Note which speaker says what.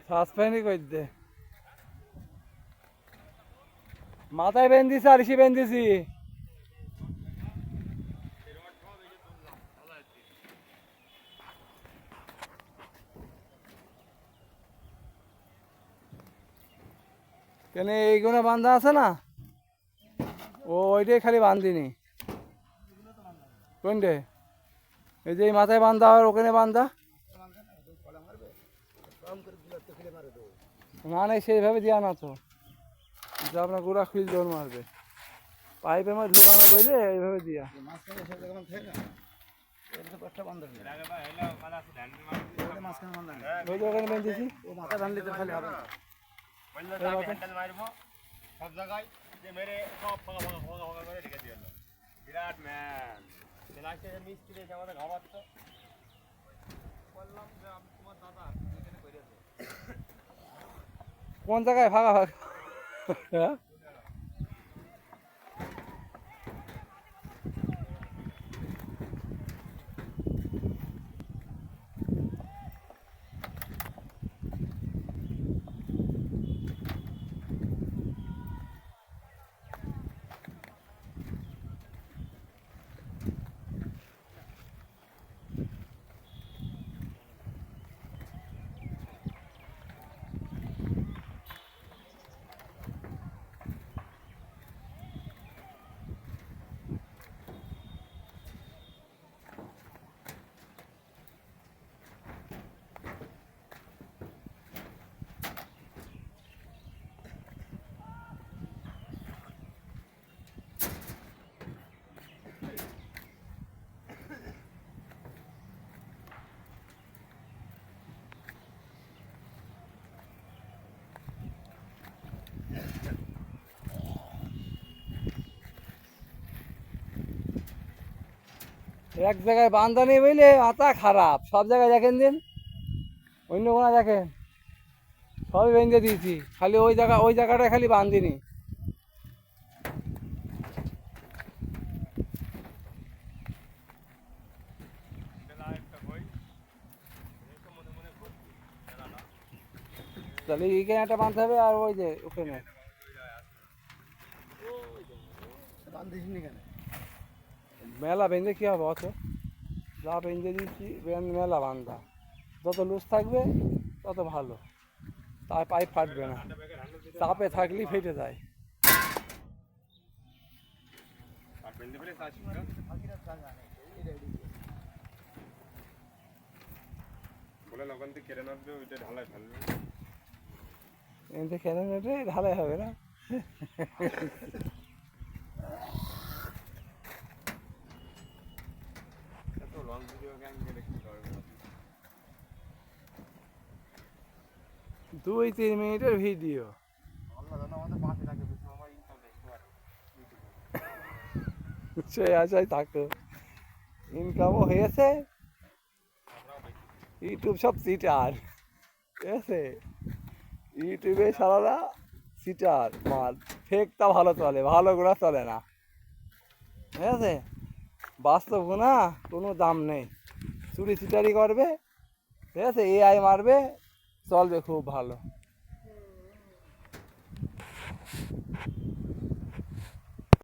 Speaker 1: সাসপেন্ডই করে দে। মাথায় বেঁধেছি আর ইসি বেঁধেছি। কেন এইগুলো বান্ধা আছে না? ও ওইটাই খালি বান্ধিনি। কোনটে? এই যে মাথায় বান্ধা আর ওখানে বান্ধা। না না সেইভাবে দেওয়া না তো, যে আপনার গোড়া খুঁজ দৌড় মারবে। পাইপের মধ্যে ঢুকানো বইলে এইভাবে দিয়া। ওই যে ওখানে বেঁধেছি।
Speaker 2: সব জায়গায় যে মেরে সব ফাঁকা ফাঁকা ফাঁকা ফাঁকা করে রেখে দিয়ে বিরাট ম্যান। মিস্ত্রি এসে আমাদের ঘাবাচ্ছ বললাম যে আমি তোমার দাদা এখানে করেছে।
Speaker 1: কোন জায়গায় ফাঁকা ফাঁকা? হ্যাঁ এক জায়গায় বান্ধা নেই বুঝলে মাথা খারাপ। সব জায়গায় দেখেন দিন, অন্য কোনো দেখেন সবই বেঁধে দিয়েছি, খালি ওই জায়গাটায় খালি বান্ধিনি। তাহলে এইখানে একটা বাঁধতে হবে আর ওই যে ওখানে মেলা বেঁধে কী হবে? অত যা বেঁধে দিচ্ছি মেলা বান্ধা, যত লুজ থাকবে তত ভালো, তার পাইপ ফাটবে না। চাপে থাকলেই ফেটে যায়। এমনি খেলে নেটে ঢালাই হবে না। দুই 3 মিনিটের ভিডিও। সে আশায় থাকো, ইনকামও হয়েছে। ইউটিউব সব চিটার, ঠিক আছে? ইউটিউবে সারারা চিটার মাল। ফেকটা ভালো চলে, ভালো গুণা চলে না, ঠিক আছে? বাস্তব গুণা কোনো দাম নেই। চুরি চিটারি করবে, ঠিক আছে? এআই মারবে, চলবে খুব ভালো।